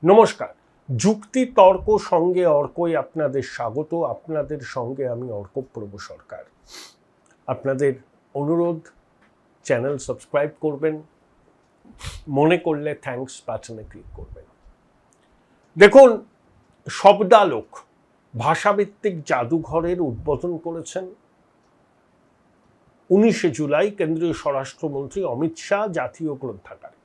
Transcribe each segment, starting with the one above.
নমস্কার। যুক্তি তর্ক সঙ্গে অর্কই আপনাদের স্বাগত। আপনাদের সঙ্গে আমি অর্কপ্রভ সরকার। আপনাদের অনুরোধ, চ্যানেল সাবস্ক্রাইব করবেন, মনে করলে থ্যাঙ্কস বাটনে ক্লিক করবেন। দেখুন, শব্দালোক ভাষাভিত্তিক জাদুঘরের উদ্বোধন করেছেন 19শে জুলাই কেন্দ্রীয় স্বরাষ্ট্রমন্ত্রী অমিত শাহ জাতীয় গ্রন্থাগারে।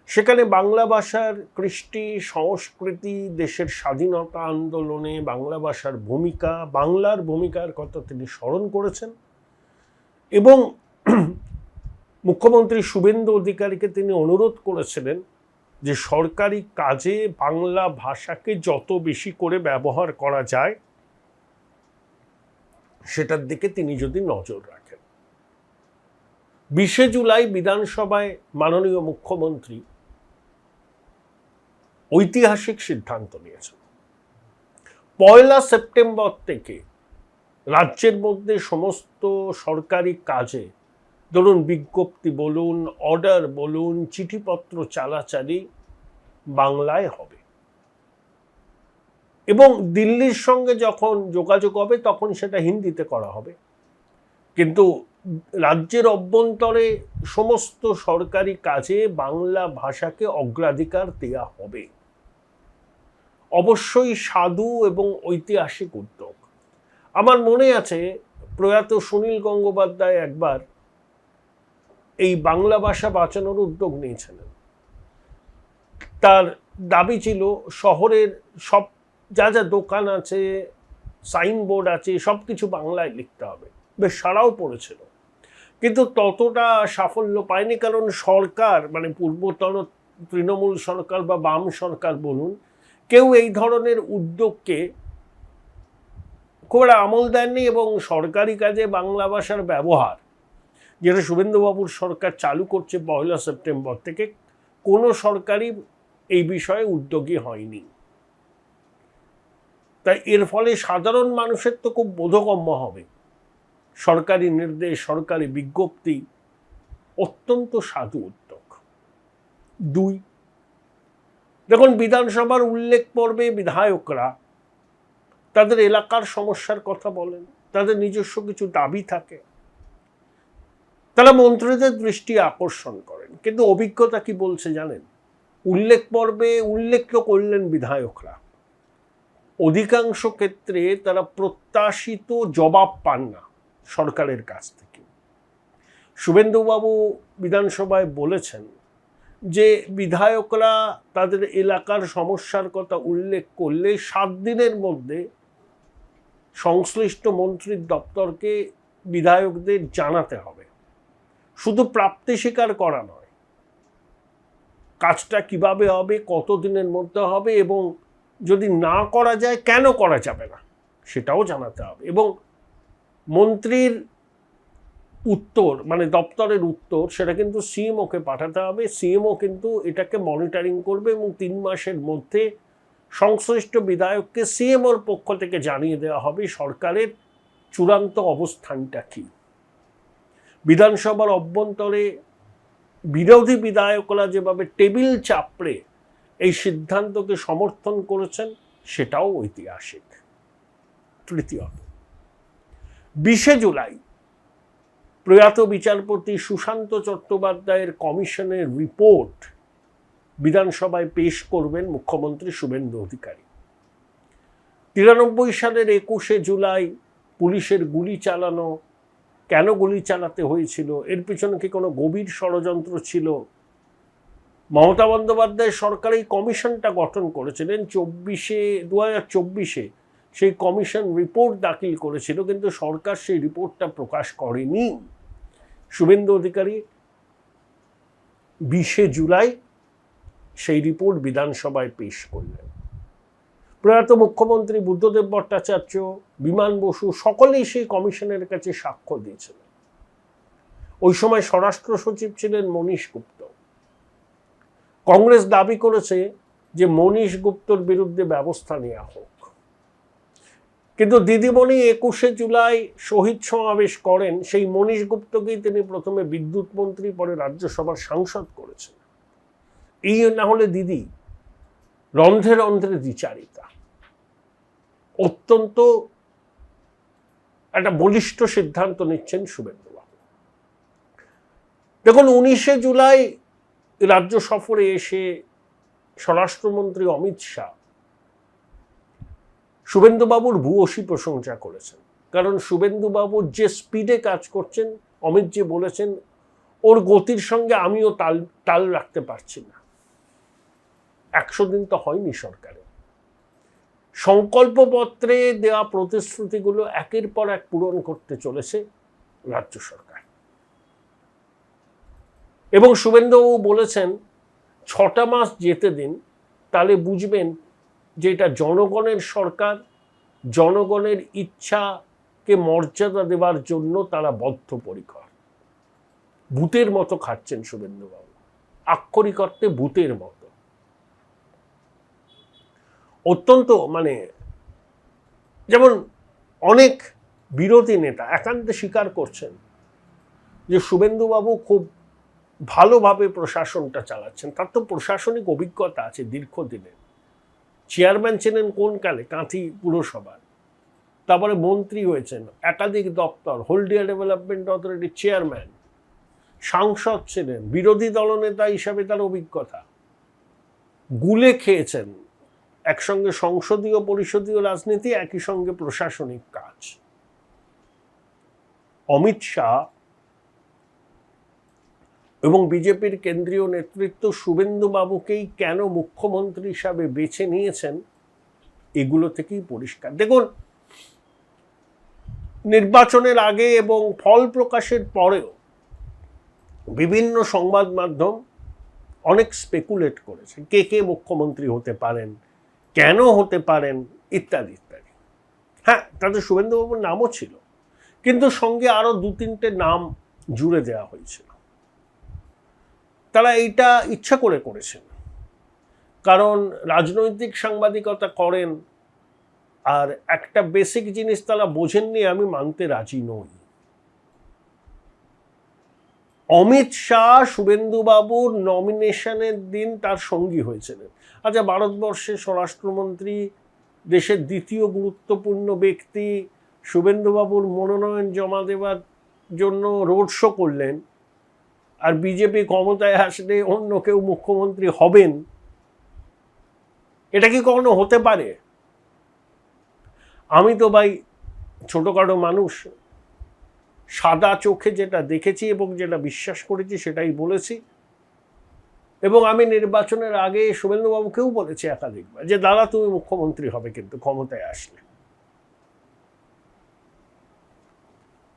সেখানে বাংলা ভাষার কৃষ্টি, সংস্কৃতি, দেশের স্বাধীনতা আন্দোলনে বাংলা ভাষার ভূমিকা, বাংলার ভূমিকার কথা তিনি স্মরণ করেছেন এবং মুখ্যমন্ত্রী শুভেন্দু অধিকারীকে তিনি অনুরোধ করেছিলেন যে সরকারি কাজে বাংলা ভাষাকে যত বেশি করে ব্যবহার করা যায় সেটার দিকে তিনি যদি নজর রাখেন। 20শে জুলাই বিধানসভায় মাননীয় মুখ্যমন্ত্রী ঐতিহাসিক সিদ্ধান্ত নিয়েছেন। 1 সেপ্টেম্বর থেকে রাজ্যের মধ্যে সমস্ত সরকারি কাজে, ধরুন বিজ্ঞপ্তি বলুন, অর্ডার বলুন, চিঠিপত্র চালাচালি বাংলায় হবে এবং দিল্লির সঙ্গে যখন যোগাযোগ হবে তখন সেটা হিন্দিতে করা হবে। কিন্তু রাজ্যের অভ্যন্তরে সমস্ত সরকারি কাজে বাংলা ভাষাকে অগ্রাধিকার দেওয়া হবে। অবশ্যই সাধু এবং ঐতিহাসিক উদ্যোগ। আমার মনে আছে প্রয়াত সুনীল গঙ্গোপাধ্যায় একবার এই বাংলা ভাষা বাঁচানোর উদ্যোগ নিয়েছিলেন। তার দাবি ছিল শহরের সব যা যা দোকান আছে, সাইনবোর্ড আছে, সব কিছু বাংলায় লিখতে হবে। বেশ সাড়াও পড়েছিল, কিন্তু ততটা সাফল্য পায়নি। কারণ সরকার, মানে পূর্বতন তৃণমূল সরকার বা বাম সরকার বলুন, কেউ এই ধরনের উদ্যোগকে খুব একটা আমল দেননি এবং সরকারি কাজে বাংলা ভাষার ব্যবহার, যেটা শুভেন্দুবাবুর সরকার চালু করছে 1 সেপ্টেম্বর থেকে, কোনো সরকারই এই বিষয়ে উদ্যোগী হয়নি। তাই এর ফলে সাধারণ মানুষের তো খুব বোধগম্য হবে। সরকারি নির্দেশ, সরকারি বিজ্ঞপ্তি অত্যন্ত সাধু উদ্যোগ। 2, দেখুন, বিধানসভার উল্লেখ পর্বে বিধায়করা তাদের এলাকার সমস্যার কথা বলেন, তাদের নিজস্ব কিছু দাবি থাকে, তারা মন্ত্রীদের দৃষ্টি আকর্ষণ করেন। কিন্তু অভিজ্ঞতা কি বলছে জানেন? উল্লেখ পর্বে উল্লেখ তো করলেন বিধায়করা, অধিকাংশ ক্ষেত্রে তারা প্রত্যাশিত জবাব পান না সরকারের কাছ থেকে। শুভেন্দুবাবু বিধানসভায় বলেছেন যে বিধায়করা তাদের এলাকার সমস্যার কথা উল্লেখ করলে 7 দিনের মধ্যে সংশ্লিষ্ট মন্ত্রীর দপ্তরকে বিধায়কদের জানাতে হবে। শুধু প্রাপ্তি স্বীকার করা নয়, কাজটা কিভাবে হবে, কত দিনের মধ্যে হবে এবং যদি না করা যায় কেন করা যাবে না সেটাও জানাতে হবে। এবং মন্ত্রীর উত্তর, মানে দপ্তরের উত্তর, সেটা কিন্তু সিএমওকে পাঠাতে হবে। সিএমও কিন্তু এটাকে মনিটরিং করবে এবং 3 মাসের মধ্যে সংশ্লিষ্ট বিধায়ককে সিএমওর পক্ষ থেকে জানিয়ে দেওয়া হবে সরকারের চূড়ান্ত অবস্থানটা কি। বিধানসভার অভ্যন্তরে বিরোধী বিধায়করা যেভাবে টেবিল চাপড়ে এই সিদ্ধান্তকে সমর্থন করেছেন সেটাও ঐতিহাসিক। তৃতীয়ত, 20শে জুলাই প্রয়াত বিচারপতি সুশান্ত চট্টোপাধ্যায়ের কমিশনের রিপোর্ট বিধানসভায় পেশ করবেন মুখ্যমন্ত্রী শুভেন্দু অধিকারী। 93 সালের 21শে জুলাই পুলিশের গুলি চালানো, কেন গুলি চালাতে হয়েছিল, এর পিছনে কি কোনো গভীর ষড়যন্ত্র ছিল? মমতা বন্দ্যোপাধ্যায় সরকার এই কমিশনটা গঠন করেছিলেন 2024-এ সেই কমিশন রিপোর্ট দাখিল করেছিল, কিন্তু সরকার সেই রিপোর্টটা প্রকাশ করেনি। শুভেন্দু অধিকারী 20শে জুলাই সেই রিপোর্ট বিধানসভায় পেশ করলেন। প্রয়াত মুখ্যমন্ত্রী বুদ্ধদেব ভট্টাচার্য, বিমান বসু সকলেই সেই কমিশনের কাছে সাক্ষ্য দিয়েছিলেন। ওই সময় স্বরাষ্ট্র সচিব ছিলেন মনীশ গুপ্ত। কংগ্রেস দাবি করেছে যে মনীশ গুপ্তর বিরুদ্ধে ব্যবস্থা নেওয়া হোক, কিন্তু দিদিমণি 21শে জুলাই শহীদ সমাবেশ করেন। সেই মনীশ গুপ্তকেই তিনি প্রথমে বিদ্যুৎ মন্ত্রী, পরে রাজ্যসভার সাংসদ করেছেন। এই না হলে দিদি রন্ধ্রে রন্ধ্রে দ্বিচারিতা, অত্যন্ত একটা বলিষ্ঠ সিদ্ধান্ত নিচ্ছেন শুভেন্দুবাবু। দেখুন, 19শে জুলাই রাজ্য সফরে এসে স্বরাষ্ট্রমন্ত্রী অমিত শাহ শুভেন্দুবাবুর ভূয়সী প্রশংসা করেছেন। কারণ শুভেন্দুবাবু যে স্পিডে কাজ করছেন, অমিত যে বলেছেন, ওর গতির সঙ্গে আমিও তাল রাখতে পারছি না। 100 দিন তো হয়নি সরকারে, সংকল্পপত্রে দেওয়া প্রতিশ্রুতিগুলো একের পর এক পূরণ করতে চলেছে রাজ্য সরকার। এবং শুভেন্দুবাবু বলেছেন 6টা মাস যেতে দিন, তাহলে বুঝবেন যে এটা জনগণের সরকার, জনগণের ইচ্ছাকে মর্যাদা দেওয়ার জন্য তারা বদ্ধপরিকর। ভূতের মতো খাচ্ছেন শুভেন্দুবাবু, আক্ষরিক অর্থে ভূতের মতো। অত্যন্ত যেমন অনেক বিরোধী নেতা একান্তে স্বীকার করছেন যে শুভেন্দুবাবু খুব ভালোভাবে প্রশাসনটা চালাচ্ছেন। তার তো প্রশাসনিক অভিজ্ঞতা আছে দীর্ঘদিনের। চেয়ারম্যান ছিলেন কোন কালে? কাঁথি পুরসভার, তারপরে মন্ত্রী হয়েছেন, একাধিক দপ্তর, হলদিয়া ডেভেলপমেন্ট অথরিটির চেয়ারম্যান, সাংসদ ছিলেন, বিরোধী দলনেতা হিসাবে তার অভিজ্ঞতা। গুলে খেয়েছেন একসঙ্গে সংসদীয় পরিষদীয় রাজনীতি, একই সঙ্গে প্রশাসনিক কাজ। অমিত শাহ এবং বিজেপির কেন্দ্রীয় নেতৃত্ব শুভেন্দুবাবুকেই কেন মুখ্যমন্ত্রী হিসাবে বেছে নিয়েছেন, এগুলো থেকেই পরিষ্কার। দেখুন, নির্বাচনের আগে এবং ফল প্রকাশের পরেও বিভিন্ন সংবাদ মাধ্যম অনেক স্পেকুলেট করেছে কে কে মুখ্যমন্ত্রী হতে পারেন, কেন হতে পারেন, ইত্যাদি ইত্যাদি। হ্যাঁ, তাতে শুভেন্দুবাবুর নামও ছিল, কিন্তু সঙ্গে আরো 2-3টে নাম জুড়ে দেওয়া হয়েছিল। তারা এইটা ইচ্ছা করে করেছেন, কারণ রাজনৈতিক সাংবাদিকতা করেন, আর একটা বেসিক জিনিস তারা বোঝেননি, আমি মানতে রাজি নই। অমিত শাহ শুভেন্দুবাবুর নমিনেশনের দিন তার সঙ্গী হয়েছিলেন। আচ্ছা, ভারতবর্ষের স্বরাষ্ট্রমন্ত্রী, দেশের দ্বিতীয় গুরুত্বপূর্ণ ব্যক্তি, শুভেন্দুবাবুর মনোনয়ন জমা দেওয়ার জন্য রোড শো করলেন, আর বিজেপি ক্ষমতায় আসলে অন্য কেউ মুখ্যমন্ত্রী হবেন, এটা কি কখনো হতে পারে? আমি তো ভাই ছোটখাটো মানুষ, সাদা চোখে যেটা দেখেছি এবং যেটা বিশ্বাস করেছি সেটাই বলেছি। এবং আমি নির্বাচনের আগে শুভেন্দুবাবুকেও বলেছি একাধিকবার যে দাদা, তুমি মুখ্যমন্ত্রী হবে কিন্তু ক্ষমতায় আসলে।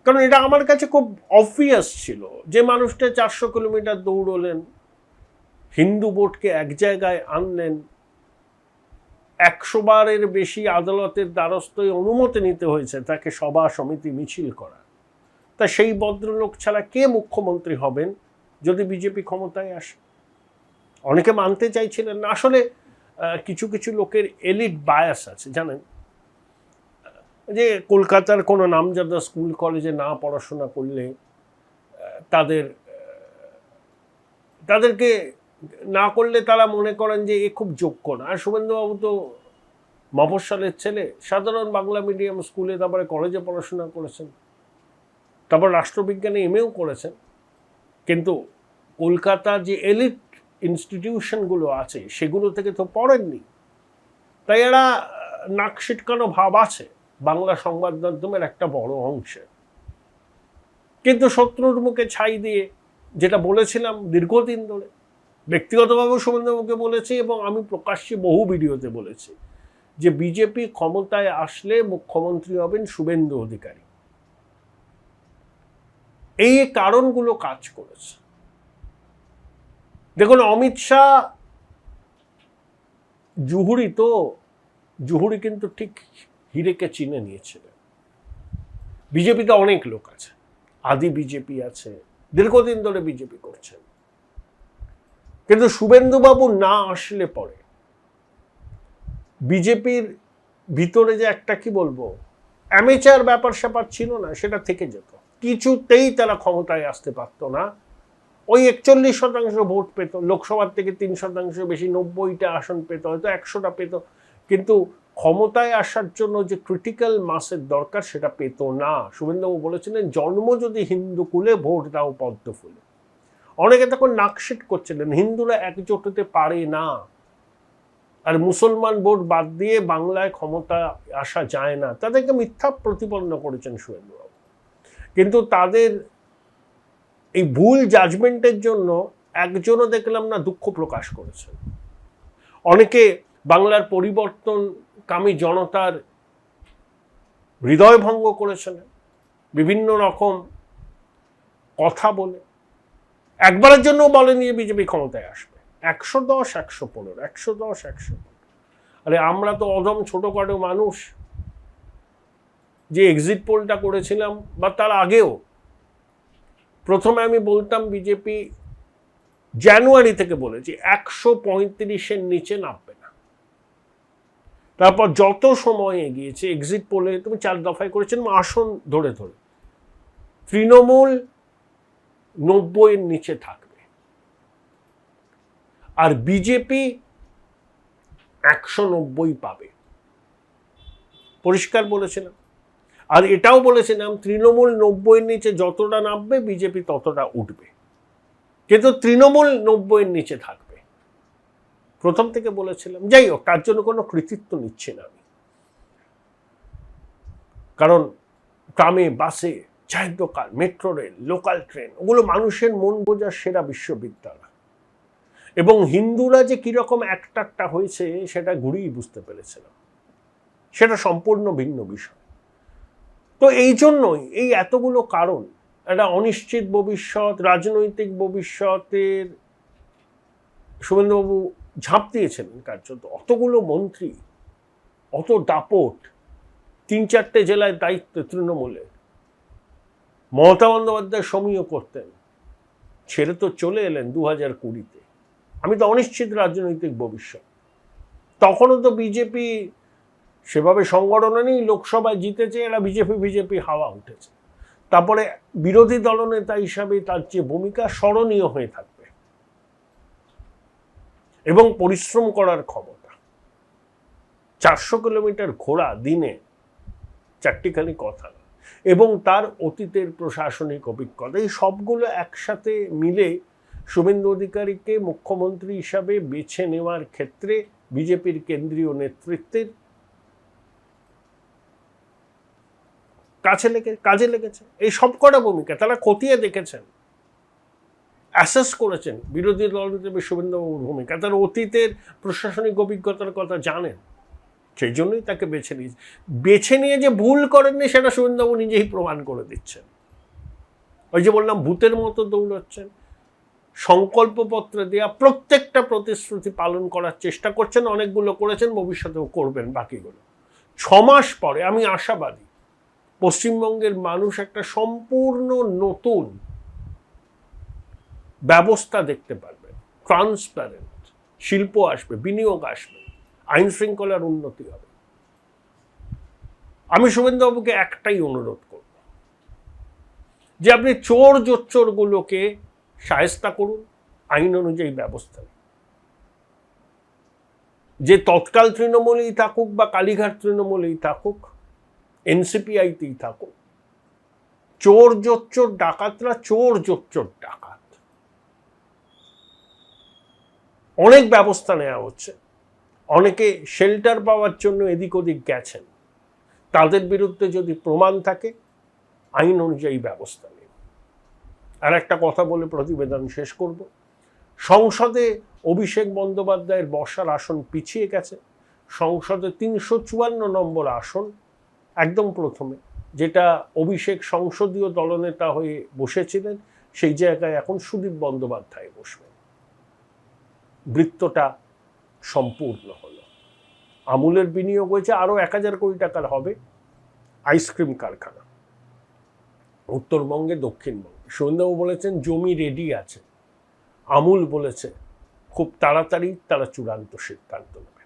কারণ এটা আমার কাছে খুব অবভিয়াস ছিল যে মানুষটা 400 কিলোমিটার দৌড়লেন, হিন্দু ভোটকে এক জায়গায় আনলেন, 100 বারের বেশি আদালতের দ্বারস্থই অনুমতি নিতে হয়েছে তাকে সভা সমিতি মিছিল করা। তা সেই ভদ্রলোক ছাড়া কে মুখ্যমন্ত্রী হবেন যদি বিজেপি ক্ষমতায় আসে? অনেকে মানতে চাইছিলেন না। আসলে কিছু কিছু লোকের এলিট বায়াস আছে, জানেন, যে কলকাতার কোনো নামজাদা স্কুল কলেজে না পড়াশোনা করলে তাদেরকে না করলে তারা মনে করেন যে এ খুব যোগ্য না। আর শুভেন্দুবাবু তো মফস্বলের ছেলে, সাধারণ বাংলা মিডিয়াম স্কুলে, তারপরে কলেজে পড়াশোনা করেছেন, তারপর রাষ্ট্রবিজ্ঞানে এমএও করেছেন, কিন্তু কলকাতার যে এলিট ইনস্টিটিউশনগুলো আছে সেগুলো থেকে তো পড়েননি। তাই এরা নাক সিটকানো ভাব আছে বাংলা সংবাদ মাধ্যমের একটা বড় অংশে। কিন্তু শত্রুর মুখে ছাই দিয়ে যেটা বলেছিলাম দীর্ঘদিন ধরে, ব্যক্তিগতভাবে শুভেন্দুবাবুকে বলেছি এবং আমি প্রকাশ্যে বহু ভিডিওতে বলেছি যে বিজেপি ক্ষমতায় আসলে মুখ্যমন্ত্রী হবেন শুভেন্দু অধিকারী। এই কারণগুলো কাজ করেছে। দেখুন, অমিত শাহ জুহুরি কিন্তু ঠিক হিরেকে চিনে নিয়েছিলেন। বিজেপিতে অনেক লোক আছে, আদি বিজেপি আছে, দীর্ঘদিন ধরে বিজেপি করছেন, কিন্তু শুভেন্দুবাবু না আসলে পরে বিজেপির ভিতরে যে একটা কি বলবো অ্যামেচার ব্যাপার স্যাপার ছিল না, সেটা থেকে যেত। কিছুতেই তারা ক্ষমতায় আসতে পারতো না ওই 41% ভোট পেত, লোকসভার থেকে 3% বেশি, 90টা আসন পেত, হয়তো 100টা পেত, কিন্তু ক্ষমতায় আসার জন্য যে ক্রিটিক্যাল মাসের দরকার সেটা পেত না। শুভেন্দুবাবু বলেছিলেন, জন্ম যদি হিন্দু কুলে, ভোট দাও পদ্ম ফুলে। অনেকে তখন নাকশিট করছিলেন, হিন্দুরা একজোট হতে পারে না, আর মুসলমান ভোট বাদ দিয়ে বাংলায় ক্ষমতা আসা যায় না, তাদেরকে মিথ্যা প্রতিপন্ন করেছেন শুভেন্দুবাবু। কিন্তু তাদের এই ভুল জাজমেন্টের জন্য একজনও দেখলাম না দুঃখ প্রকাশ করেছেন। অনেকে বাংলার পরিবর্তনকামী জনতার হৃদয় ভঙ্গ করেছেন বিভিন্ন রকম কথা বলে। একবারের জন্য বলেনি যে বিজেপি ক্ষমতায় আসবে। 110, 115, 110, 115। আরে আমরা তো অদম ছোটখাটো মানুষ, যে এক্সিট পোলটা করেছিলাম বা তার আগেও প্রথমে আমি বলতাম বিজেপি জানুয়ারি থেকে বলেছি 135-এর নিচে নামবে না। তারপর যত সময় এগিয়েছে এক্সিট পোলে তুমি 4 দফায় করেছেন আসন ধরে ধরে, তৃণমূল 90-এর নিচে থাকবে আর বিজেপি 190 পাবে, পরিষ্কার বলেছিলাম। আর এটাও বলেছিলাম তৃণমূল 90-এর নিচে যতটা নামবে বিজেপি ততটা উঠবে, কিন্তু তৃণমূল 90-এর নিচে থাকবে, প্রথম থেকে বলেছিলাম। যাই হোক, তার জন্য কোনো কৃতিত্ব নিচ্ছে না আমি, কারণ ট্রামে, বাসে, চায়ের দোকান, মেট্রো রেল, লোকাল ট্রেন, ওগুলো মানুষের মন বোঝার সেরা বিশ্ববিদ্যালয়। এবং হিন্দুরা যে কিরকম একটা হয়েছে সেটা ঘুরিয়ে বুঝতে পেরেছিলাম, সেটা সম্পূর্ণ ভিন্ন বিষয়। তো এই জন্যই এই এতগুলো কারণ, একটা অনিশ্চিত ভবিষ্যৎ, রাজনৈতিক ভবিষ্যতের শুভেন্দুবাবু ঝাঁপ দিয়েছিলেন কার্যত। অতগুলো মন্ত্রী, অত দাপট, 3-4টে জেলায় দায়িত্ব তৃণমূলে, মমতা বন্দ্যোপাধ্যায় সমীহ করতেন, ছেড়ে তো চলে এলেন 2020-তে। আমি তো অনিশ্চিত রাজনৈতিক ভবিষ্যৎ। তখনও তো বিজেপি সেভাবে সংগঠনে নেই, লোকসভায় জিতেছে, এরা বিজেপি হাওয়া উঠেছে। তারপরে বিরোধী দলনেতা হিসাবে তার যে ভূমিকা স্মরণীয় হয়ে থাকবে, এবং পরিশ্রম করার ক্ষমতা, 400 কিলোমিটার ঘোরা দিনে, চারটিখানি কথা না, এবং তার অতীতের প্রশাসনিক অভিজ্ঞতা, এই সবগুলো একসাথে মিলে শুভেন্দু অধিকারীকে মুখ্যমন্ত্রী হিসাবে বেছে নেওয়ার ক্ষেত্রে বিজেপির কেন্দ্রীয় নেতৃত্বের কাজে লেগেছে। এই সব কটা ভূমিকা তারা খতিয়ে দেখেছেন, অ্যাসেস করেছেন বিরোধী দল হিসেবে শুভেন্দুবাবুর ভূমিকা, তার অতীতের প্রশাসনিক অভিজ্ঞতার কথা জানেন, সেই জন্যই তাকে বেছে নিয়ে যে ভুল করেননি সেটা শুভেন্দুবাবু নিজেই প্রমাণ করে দিচ্ছেন। ওই যে বললাম, ভূতের মতো দৌড়াচ্ছেন, সংকল্পপত্রে দেওয়া প্রত্যেকটা প্রতিশ্রুতি পালন করার চেষ্টা করছেন, অনেকগুলো করেছেন, ভবিষ্যতেও করবেন বাকিগুলো। 6 মাস পরে আমি আশাবাদী পশ্চিমবঙ্গের মানুষ একটা সম্পূর্ণ নতুন ব্যবস্থা দেখতে পারবেন, ট্রান্সপারেন্ট, শিল্প আসবে, বিনিয়োগ আসবে, আইন শৃঙ্খলার উন্নতি হবে। আমি শুভেন্দুবাবুকে একটাই অনুরোধ করব, যে আপনি চোর জোচ্চোরগুলোকে শায়েস্তা করুন, আইন অনুযায়ী ব্যবস্থা। যে তৎকাল তৃণমূলেই থাকুক বা কালীঘাট তৃণমূলেই থাকুক, এনসিপিআইতেই থাকুক, চোর জোচ্চোর ডাকাতরা চোর জোচ্চোর ডাকাত। অনেক ব্যবস্থা নেওয়া হচ্ছে, অনেকে শেল্টার পাওয়ার জন্য এদিক ওদিক গেছেন, তাদের বিরুদ্ধে যদি প্রমাণ থাকে আইন অনুযায়ী ব্যবস্থা নেই। আর একটা কথা বলে প্রতিবেদন শেষ করব। সংসদে অভিষেক বন্দ্যোপাধ্যায়ের বসার আসন পিছিয়ে গেছে। সংসদে 354 নম্বর আসন, একদম প্রথমে, যেটা অভিষেক সংসদীয় দলনেতা হয়ে বসেছিলেন, সেই জায়গায় এখন সুদীপ বন্দ্যোপাধ্যায় বসবেন। বৃত্তটা সম্পূর্ণ হলো। আমুলের বিনিয়োগ হয়েছে, আরো 1000 কোটি টাকার হবে আইসক্রিম কারখানা উত্তরবঙ্গে, দক্ষিণবঙ্গে। শুভেন্দুবাবু বলেছেন জমি রেডি আছে, আমুল বলেছে খুব তাড়াতাড়ি তারা চূড়ান্ত সিদ্ধান্ত নেবে।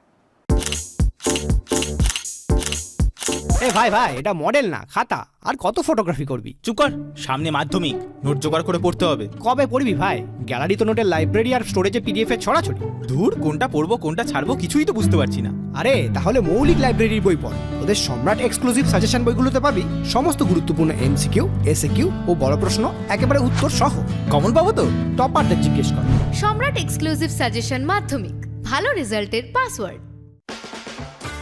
এ ভাই ভাই, এটা মডেল না খাতা। আর কত ফটোগ্রাফি করবি? চুপ কর, সামনে মাধ্যমিক, নোট জোগাড় করে পড়তে হবে। কবে পড়বি ভাই? গ্যালারি তো নোটের লাইব্রেরি আর স্টোরেজে পিডিএফ এর ছড়াছড়ি। ধুর, কোনটা পড়বো কোনটা ছাড়বো কিছুই তো বুঝতে পারছি না। আরে তাহলে মৌলিক লাইব্রেরির বই পড়। ওদের সম্রাট এক্সক্লুসিভ সাজেশন বইগুলোতে পাবি সমস্ত গুরুত্বপূর্ণ এমসিকিউ, এসএকিউ ও বড় প্রশ্ন একেবারে উত্তর সহ। কমন পাবো তো? টপারদের জিজ্ঞেস কর। সম্রাট এক্সক্লুসিভ সাজেশন মাধ্যমিক, ভালো রেজাল্টের পাসওয়ার্ড।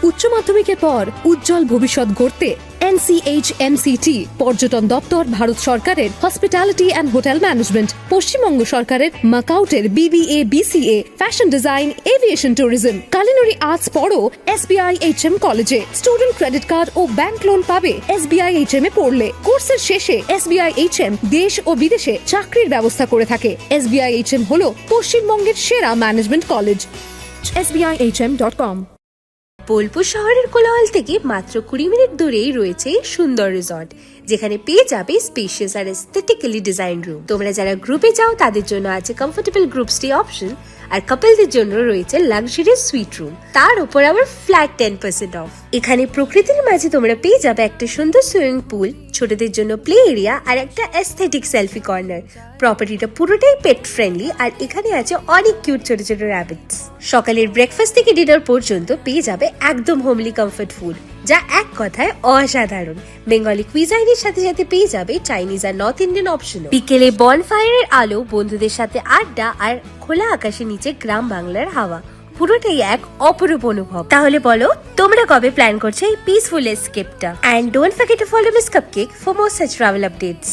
উচ্চ মাধ্যমিকের পর উজ্জ্বল ভবিষ্যৎ গড়তে NCHMCT পর্যটন দপ্তর, ভারত সরকারের hospitality and hotel management, Paschimbanga সরকারের মাকাউটের BBA BCA, fashion design, aviation tourism, culinary arts পড়ো SBI HM কলেজে। স্টুডেন্ট ক্রেডিট কার্ড ও ব্যাংক লোন পাবে SBI HM এ পড়লে। কোর্সের শেষে SBI HM দেশ ও বিদেশে চাকরির ব্যবস্থা করে থাকে। SBI HM হলো পশ্চিমবঙ্গের সেরা ম্যানেজমেন্ট কলেজ। SBIHM.com। বোলপুর শহরের কোলাহল থেকে মাত্র 20 মিনিট দূরেই রয়েছে সুন্দর রিসর্ট, যেখানে পেয়ে যাবে স্পেশিয়াস আর এস্থেটিক্যালি ডিজাইন রুম। তোমরা যারা গ্রুপে যাও তাদের জন্য আছে কমফোর্টেবল গ্রুপ স্টে অপশন, আর কাপলদের জন্য রয়েছে লাক্সারিয়াস সুইট রুম, তার উপর আবার ফ্ল্যাট 10% অফ। এখানে প্রকৃতির মাঝে তোমরা পেয়ে যাবে একটা সুন্দর সুইমিং পুল, ছোটদের জন্য প্লে এরিয়া আর একটা এস্থেটিক সেলফি কর্নার। প্রপার্টিটা পুরোটাই পেট ফ্রেন্ডলি, আর এখানে আছে অনেক কিউট ছোট ছোট র্যাবিটস। সকালের ব্রেকফাস্ট থেকে ডিনার পর্যন্ত পেয়ে যাবে একদম হোমলি কমফর্ট ফুড, যা এক কথায় অসাধারণ। বেঙ্গলি কুইজাইনের সাথে সাথে পেয়ে যাবে চাইনিজ আর নর্থ ইন্ডিয়ান অপশন। বিকেলে বনফায়ারের আলো, বন্ধুদের সাথে আড্ডা আর খোলা আকাশের নিচে গ্রাম বাংলার হাওয়া, পুরোটাই এক অপরূপ অনুভব। তাহলে বলো তোমরা কবে প্ল্যান করছো এই পিসফুল এসকেপটা? And don't forget to follow miss cupcake for more such travel updates.